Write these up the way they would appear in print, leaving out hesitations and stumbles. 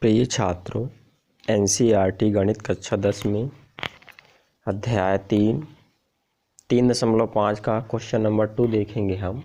प्रिय छात्रों, एनसीईआरटी गणित कक्षा 10 में अध्याय 3.5 का क्वेश्चन नंबर 2 देखेंगे हम।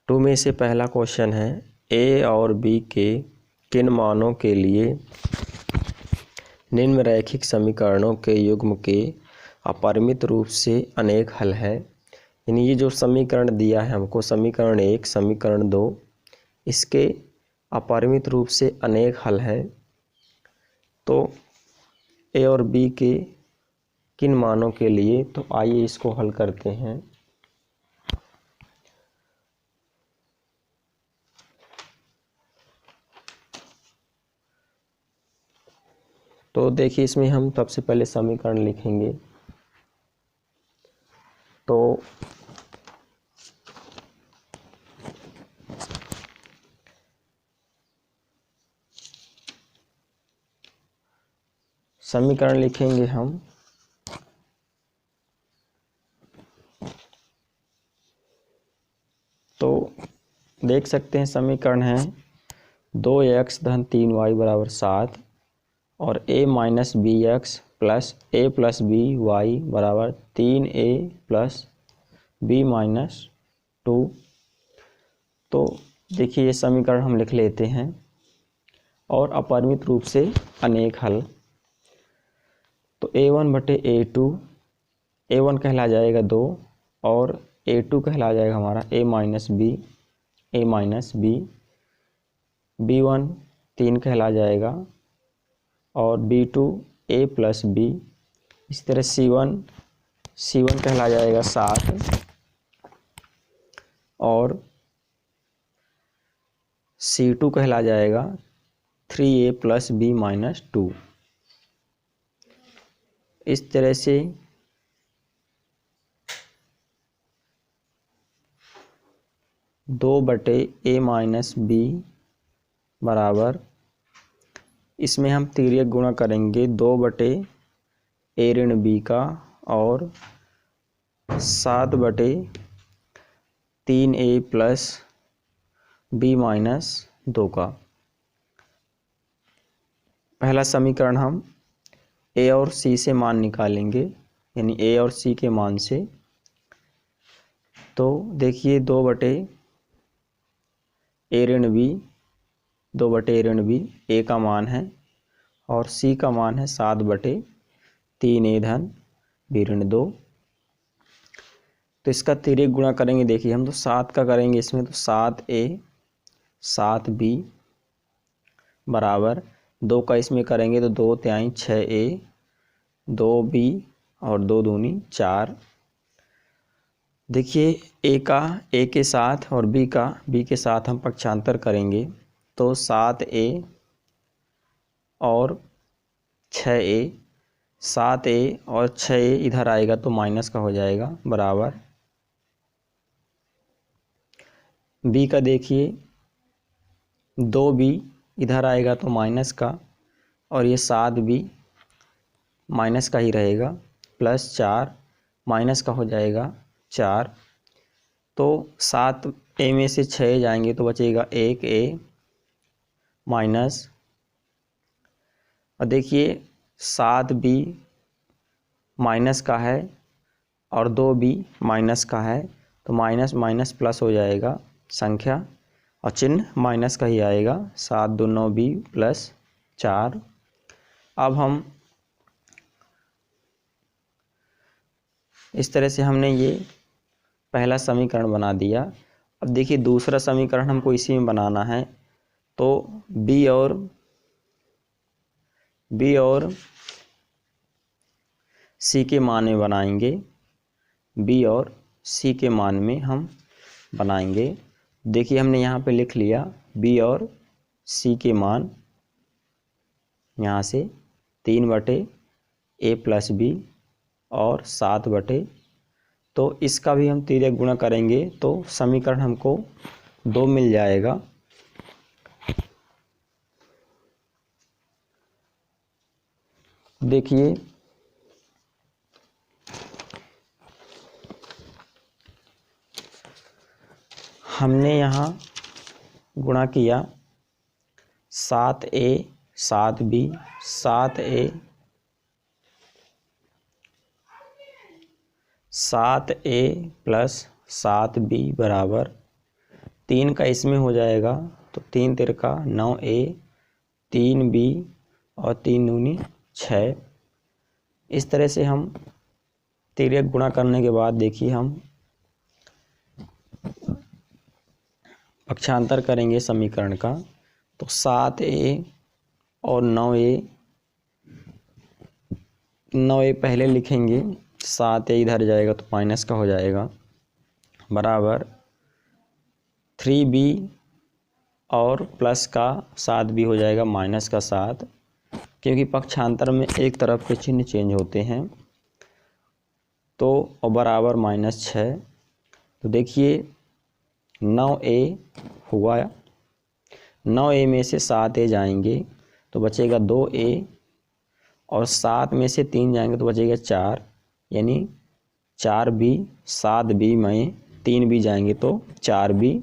2 में से पहला क्वेश्चन है, ए और बी के किन मानों के लिए निम्नलिखित समीकरणों के युग्म के अपरिमित रूप से अनेक हल है। यानी ये जो समीकरण दिया है हमको, समीकरण 1, समीकरण 2, इसके अपरिमित रूप से अनेक हल है। तो ए और बी के किन मानों के लिए, तो आइए इसको हल करते हैं। तो देखिए, इसमें हम सबसे पहले समीकरण लिखेंगे। तो समीकरण लिखेंगे हम। तो देख सकते हैं समीकरण है 2x धन 3y बराबर 7 और a minus b x plus a plus b y बराबर 3a प्लस b माइनस 2। तो देखिए, ये समीकरण हम लिख लेते हैं। और अपरिमित रूप से अनेक हल, तो a1 बटे a2, a1 कहला जाएगा 2 और a2 कहला जाएगा हमारा a माइनस बी, b1 3 कहला जाएगा और b2 a प्लस बी। इस तरह c1 कहला जाएगा 7 और c2 कहला जाएगा 3a प्लस b माइनस 2। इस तरह से दो बटे a माइनस बी बराबर, इसमें हम तिर्यक गुणा करेंगे 2 बटे a ऋण बी का और 7 बटे 3a प्लस b माइनस 2 का। पहला समीकरण हम a और c से मान निकालेंगे, यानी a और c के मान से। तो देखिए, 2 बटे a ऋण बी, 2 बटे a ऋण बी a का मान है और c का मान है 7 बटे 3a धन b ऋण 2। तो इसका तिर्यक गुणा करेंगे। देखिए, हम तो 7 का करेंगे इसमें, तो 7a 7b बराबर 2 का इसमें करेंगे तो 2 तिहाई 6a 2b और 2 दूनी 4। देखिए, a के साथ और b के साथ हम पक्षांतर करेंगे तो 7a और 6a, 7a और 6a इधर आएगा तो माइनस का हो जाएगा, बराबर b का देखिए 2b इधर आएगा तो माइनस का, और ये 7b माइनस का ही रहेगा, प्लस 4 माइनस का हो जाएगा 4। तो 7a में से 6 जाएंगे तो बचेगा 1a माइनस, और देखिए 7b माइनस का है और 2b माइनस का है, तो माइनस माइनस प्लस हो जाएगा संख्या, और चिन्ह माइनस का ही आएगा। 7 2 9b प्लस 4। अब हम इस तरह से हमने ये पहला समीकरण बना दिया। अब देखिए, दूसरा समीकरण हमको इसी में बनाना है। तो b और c के मान में बनाएंगे, b और c के मान में हम बनाएंगे। देखिए, हमने यहाँ पे लिख लिया b और c के मान, यहाँ से 3 बटे a प्लस बी और 7 बटे, तो इसका भी हम तिर्यक गुणा करेंगे तो समीकरण हमको 2 मिल जाएगा। देखिए, हमने यहाँ गुणा किया 7a 7b 7a 7a plus 7b बराबर 3 का इसमें हो जाएगा तो 3 तिरका 9a 3b और 3 दूनी 6। इस तरह से हम तिर्यक गुणा करने के बाद देखिए हम पक्षांतर करेंगे समीकरण का। तो 7a और 9a पहले लिखेंगे, 7a इधर जाएगा तो माइनस का हो जाएगा, बराबर 3b और प्लस का 7b हो जाएगा माइनस का 7, क्योंकि पक्षांतर में एक तरफ के चिन्ह चेंज होते हैं। तो और बराबर -6। तो देखिए 9a हुआ, 9a में से 7a जाएंगे तो बचेगा 2a और 7 में से 3 जाएंगे तो बचेगा 4, यानी 4b 7b में 3b जाएंगे तो 4b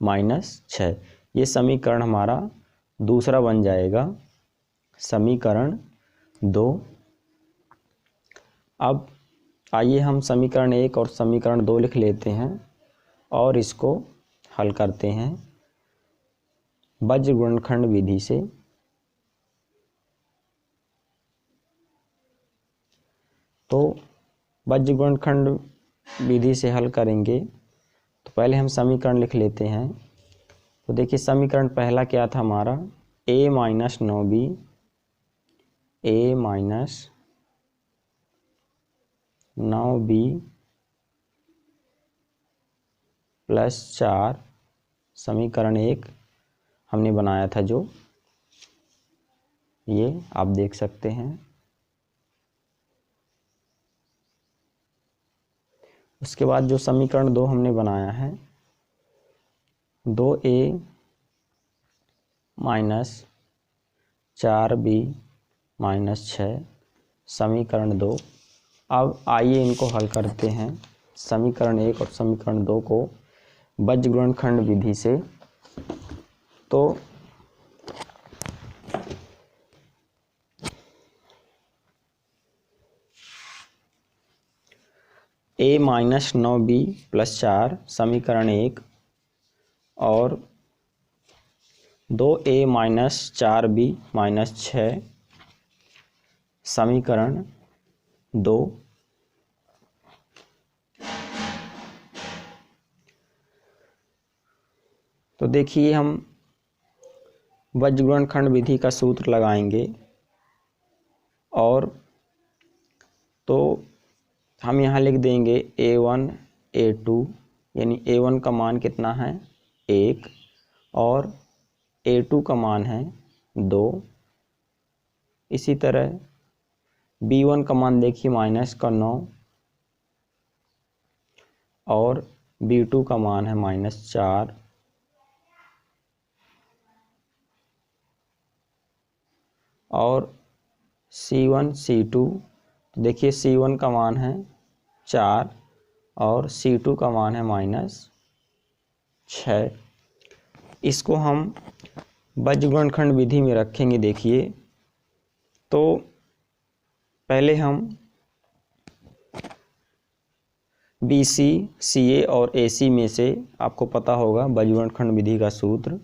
-6। ये समीकरण हमारा दूसरा बन जाएगा, समीकरण 2। अब आइए हम समीकरण 1 और समीकरण 2 लिख लेते हैं और इसको हल करते हैं बज्र गुणनखंड विधि से। तो बज्र गुणनखंड विधि से हल करेंगे तो पहले हम समीकरण लिख लेते हैं। तो देखिए समीकरण पहला क्या था हमारा, a - 9b a - 9b plus 4, समीकरण 1 हमने बनाया था जो, ये आप देख सकते हैं। उसके बाद जो समीकरण 2 हमने बनाया है, 2a - 4b -6, समीकरण 2। अब आइए इनको हल करते हैं, समीकरण 1 और समीकरण 2 को बज्र गुणनखंड विधि से। तो a - 9b प्लस 4 समीकरण 1 और 2a - 4b -6 समीकरण 2। तो देखिए हम बज्र गुणनखंड विधि का सूत्र लगाएंगे और तो हम यहाँ लिख देंगे a1 a2, यानी a1 का मान कितना है 1 और a2 का मान है 2। इसी तरह b1 का मान देखिए -9 और b2 का मान है -4। और c1 c2, तो देखिए c1 का मान है 4 और c2 का मान है -6। इसको हम बज्र गुणनखंड विधि में रखेंगे। देखिए तो पहले हम BC CA और AC में से, आपको पता होगा बज्र गुणनखंड विधि का सूत्र,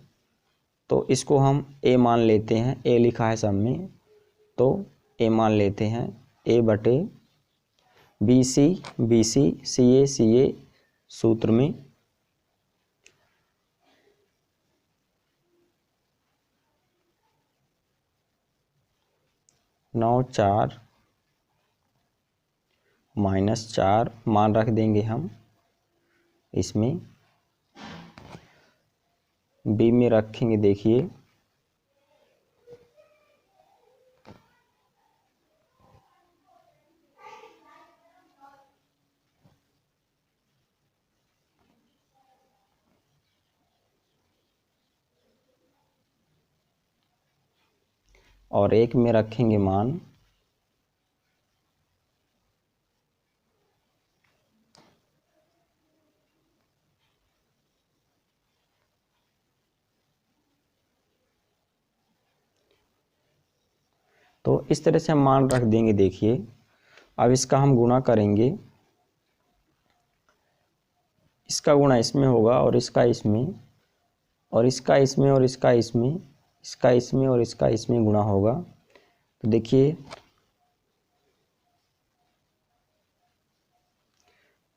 तो इसको हम A मान लेते हैं, A लिखा है सब में तो A मान लेते हैं, A बटे BC BC CA CA सूत्र में -9 -4 मान रख देंगे हम, इसमें B में रखेंगे। देखिए और 1 में रखेंगे मान तो इस तरह से हम मान रख देंगे। देखिए अब इसका हम गुणा करेंगे, इसका गुणा इसमें होगा और इसका इसमें, और इसका इसमें और इसका इसमें, इसका इसमें और इसका इसमें गुणा होगा। तो देखिए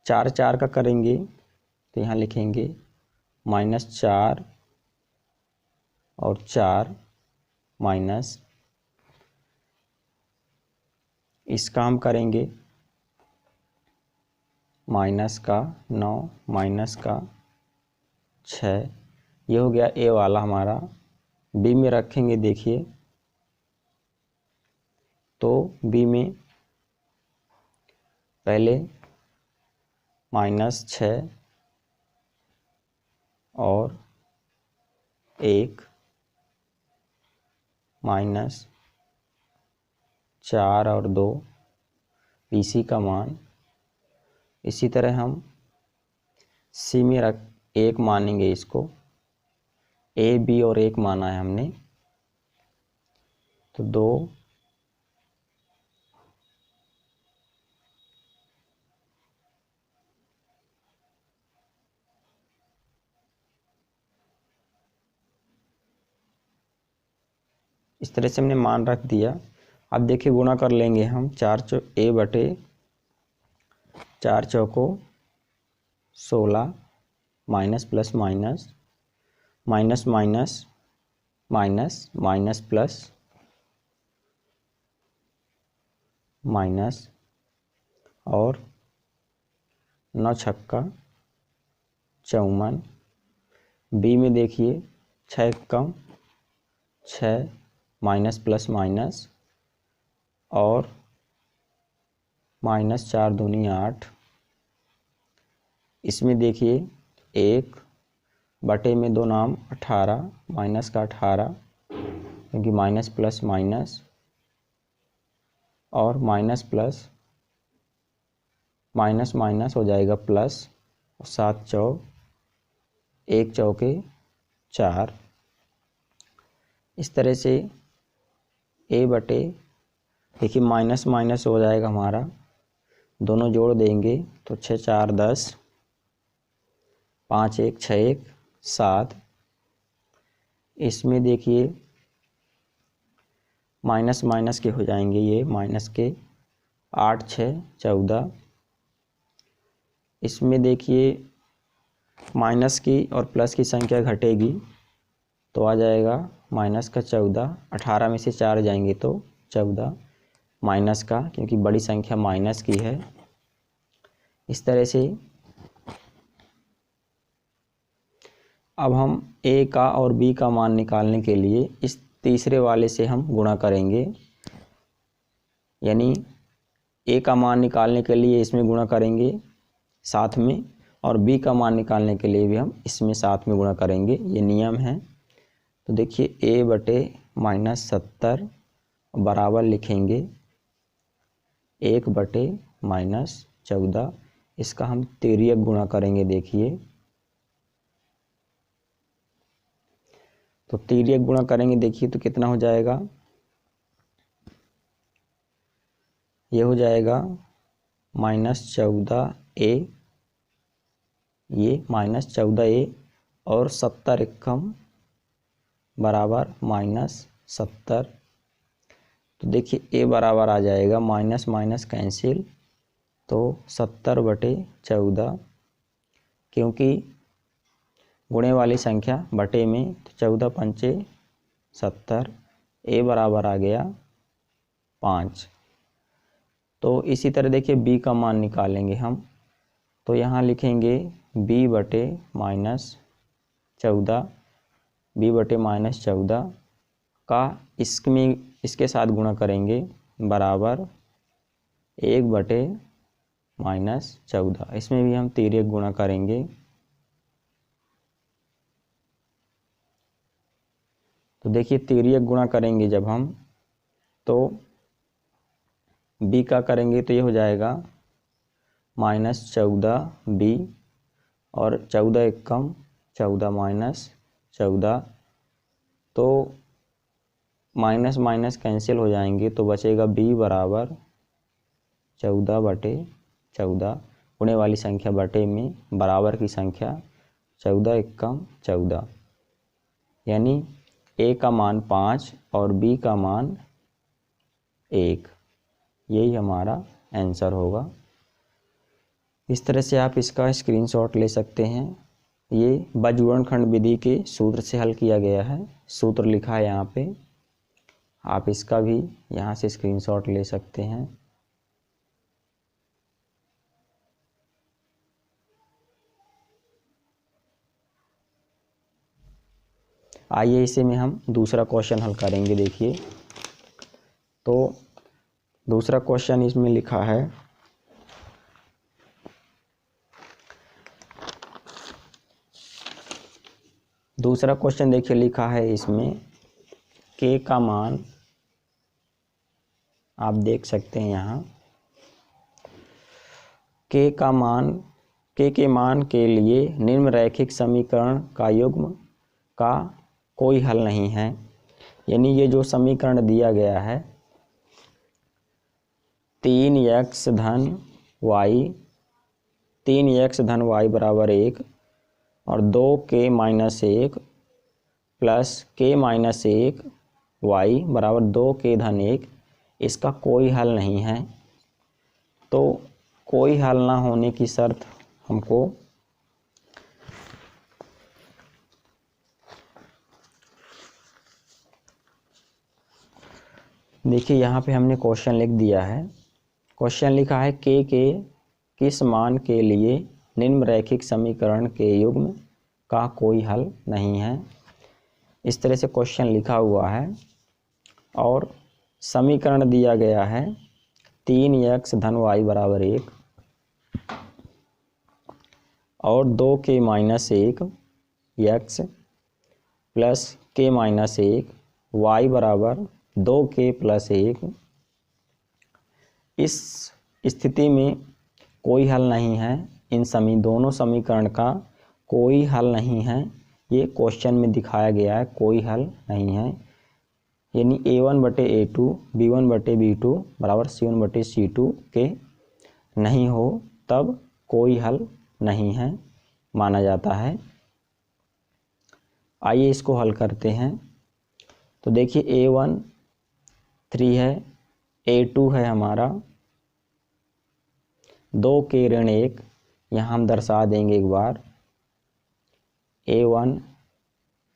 4 4 का करेंगे तो यहाँ लिखेंगे -4 और 4 माइनस, इसका हम करेंगे माइनस का 9 माइनस का 6। ये हो गया ए वाला हमारा। बी में रखेंगे देखिए, तो बी में पहले -6 और 1 -4 और 2 पीसी का मान। इसी तरह हम सी में रख 1 मानेंगे, इसको ए बी और 1 माना है हमने, तो 2 इस तरह से हमने मान रख दिया। अब देखिए गुणा कर लेंगे हम, 4 ए बटे 4 चौको 16 minus plus minus, minus minus minus, minus plus minus, और 9 छक्का 54। बी में देखिए 6 कम 6 माइनस प्लस माइनस, और -4 दूनी 8। इसमें देखिए 1 बटे में 2 नाम 18 माइनस का 18, क्योंकि माइनस प्लस माइनस, और माइनस प्लस माइनस माइनस हो जाएगा प्लस, 7 चौक 1 चौके 4। इस तरह से ए बटे, देखिए माइनस माइनस हो जाएगा हमारा, दोनों जोड़ देंगे तो 6 4 10, 5 1 6 1 7। इसमें देखिए माइनस माइनस के हो जाएंगे, ये माइनस के 8 6 14। इसमें देखिए माइनस की और प्लस की संख्या घटेगी तो आ जाएगा माइनस का 14, 18 में से 4 जाएंगे तो 14 माइनस का, क्योंकि बड़ी संख्या माइनस की है। इस तरह से अब हम ए का और बी का मान निकालने के लिए इस तीसरे वाले से हम गुणा करेंगे, यानी ए का मान निकालने के लिए इसमें गुणा करेंगे साथ में, और बी का मान निकालने के लिए भी हम इसमें साथ में गुणा करेंगे, ये नियम है। तो देखिए ए बटे -70 बराबर लिखेंगे 1 बटे -14। इसका हम तिर्यक गुणा करेंगे। देखिए तो तिर्यक गुणा करेंगे, देखिए तो कितना हो जाएगा, ये हो जाएगा -14a, ये -14a और 70 एकम बराबर -70। तो देखिए ए बराबर आ जाएगा, माइनस माइनस कैंसिल, तो 70 बटे 14, क्योंकि गुणे वाली संख्या बटे में, तो 14 पंचे 70, ए बराबर आ गया 5। तो इसी तरह देखिए बी का मान निकालेंगे हम, तो यहाँ लिखेंगे b बटे -14, b बटे -14 का इसके साथ गुणा करेंगे बराबर 1 बटे -14। इसमें भी हम तिर्यक गुणा करेंगे, तो देखिए तिर्यक गुणा करेंगे जब हम, तो b का करेंगे तो ये हो जाएगा -14b, और 14 एकम 14 -14, तो माइनस माइनस कैंसिल हो जाएंगे तो बचेगा b बराबर 14/14, गुणे वाली संख्या बटे में बराबर की संख्या 14 एकम 14, यानी a का मान 5 और b का मान 1। यही हमारा आंसर होगा। इस तरह से आप इसका स्क्रीनशॉट ले सकते हैं। ये बजूरणखंड विधि के सूत्र से हल किया गया है, सूत्र लिखा है यहाँ पे, आप इसका भी यहाँ से स्क्रीनशॉट ले सकते हैं। आइए इसे में हम दूसरा क्वेश्चन हल करेंगे। देखिए, तो दूसरा क्वेश्चन इसमें लिखा है, दूसरा क्वेश्चन देखिए लिखा है इसमें k का मान, आप देख सकते हैं यहाँ k के मान के लिए निम्न रैखिक समीकरण का युग्म का कोई हल नहीं है। यानी ये जो समीकरण दिया गया है 3x धन y बराबर 1 और 2k-1 प्लस k-1 y बराबर 2k-1, इसका कोई हल नहीं है। तो कोई हल ना होने की शर्त हमको देखिए, यहाँ पे हमने क्वेश्चन लिख दिया है। क्वेश्चन लिखा है k के किस मान के लिए निम्न रैखिक समीकरण के युग्म का कोई हल नहीं है। इस तरह से क्वेश्चन लिखा हुआ है और समीकरण दिया गया है 3x धन y बराबर 1 और 2k-1 x plus k-1 y बराबर 2k प्लस 1। इस स्थिति में कोई हल नहीं है, इन दोनों समीकरण का कोई हल नहीं है। ये क्वेश्चन में दिखाया गया है, कोई हल नहीं है। यानी a1/a2 b1/b2 बराबर c1/c2 के नहीं हो तब कोई हल नहीं है माना जाता है। आइए इसको हल करते हैं। तो देखिए, a1 3 है, a2 है हमारा 2k-1, यहाँ हम दर्शा देंगे एक बार a1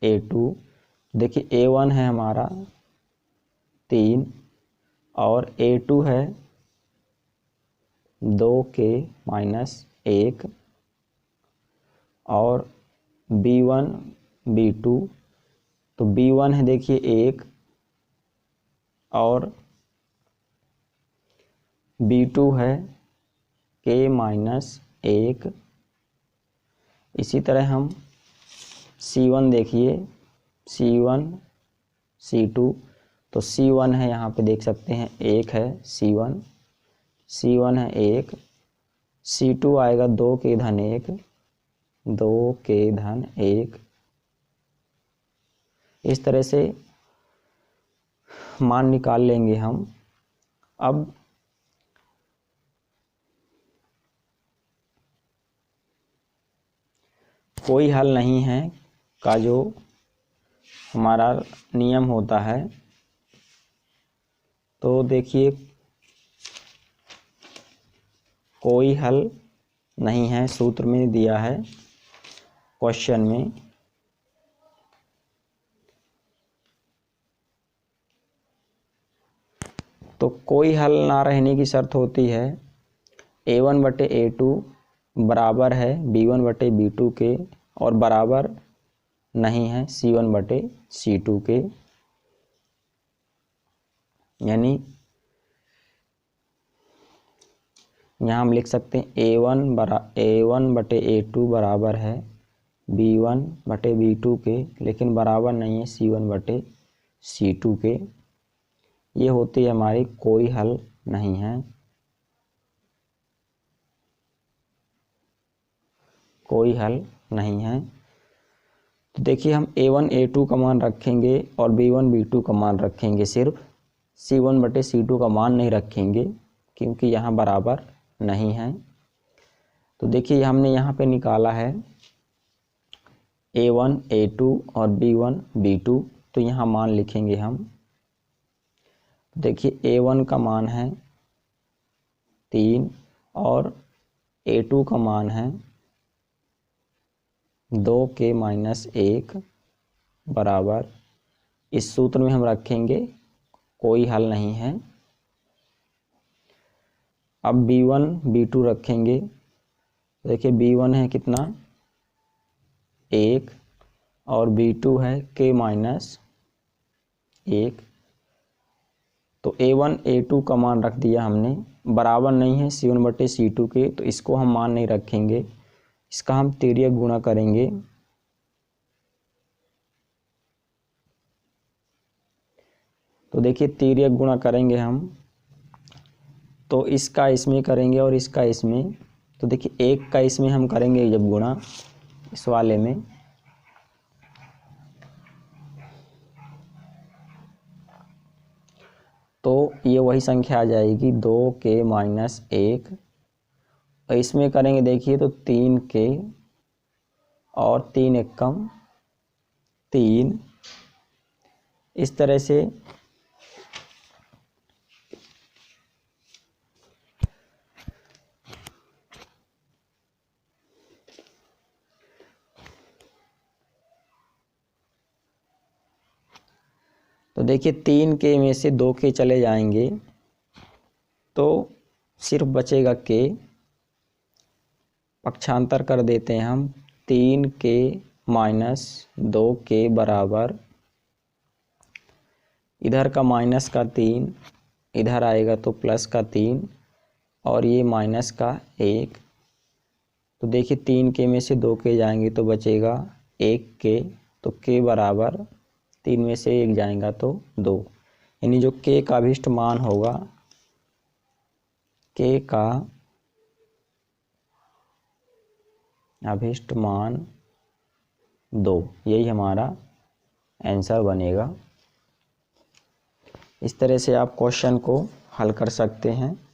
a2। देखिए, a1 है हमारा 3 और a2 है 2k-1 और b1 b2, तो b1 है देखिए 1 और b2 है k-1। इसी तरह हम c1 देखिए, c1 c2, तो c1 है यहाँ पे देख सकते हैं 1 है c1 है 1, c2 आएगा 2k-1 2k-1। इस तरह से मान निकाल लेंगे हम। अब कोई हल नहीं है का जो हमारा नियम होता है, तो देखिए कोई हल नहीं है सूत्र में दिया है क्वेश्चन में। तो कोई हल ना रहने की शर्त होती है a1/a2 बराबर है b1/b2 के और बराबर नहीं है c1/c2 के। यानी यहाँ हम लिख सकते हैं a1/a2 बराबर है b1/b2 के, लेकिन बराबर नहीं है c1/c2 के। ये होती है हमारी कोई हल नहीं है, कोई हल नहीं है। तो देखिए हम A1 A2 का मान रखेंगे और B1 B2 का मान रखेंगे, सिर्फ C1 बटे C2 का मान नहीं रखेंगे क्योंकि यहाँ बराबर नहीं है। तो देखिए हमने यहाँ पे निकाला है A1 A2 और B1 B2, तो यहाँ मान लिखेंगे हम। देखिए A1 का मान है 3 और A2 का मान है 2k-1 बराबर, इस सूत्र में हम रखेंगे, कोई हल नहीं है। अब B1 B2 रखेंगे, देखिए B1 है कितना 1 और B2 है k-1, तो A1 A2 का मान रख दिया हमने, बराबर नहीं है C1 बटे C2 के, तो इसको हम मान नहीं रखेंगे, इसका हम तिर्यक गुणा करेंगे। तो देखिए तिर्यक गुणा करेंगे हम, तो इसका इसमें करेंगे और इसका इसमें, तो देखिए 1 का इसमें हम करेंगे जब गुणा इस वाले में, तो ये वही संख्या आ जाएगी 2k-1, और इसमें करेंगे देखिए तो 3k और 3 एकम 3, इस तरह से तो देखिए 3k में से 2k चले जाएंगे तो सिर्फ बचेगा k, पक्षांतर कर देते हैं हम, 3k-2k बराबर, इधर का माइनस का 3 इधर आएगा तो प्लस का 3 और ये माइनस का 1, तो देखिए 3k में से 2k जाएंगे तो बचेगा 1k, तो k बराबर 3 में से 1 जाएगा तो 2, यानी जो k का अभिष्ट मान होगा, k का अभिष्ट मान 2, यही हमारा आंसर बनेगा। इस तरह से आप क्वेश्चन को हल कर सकते हैं।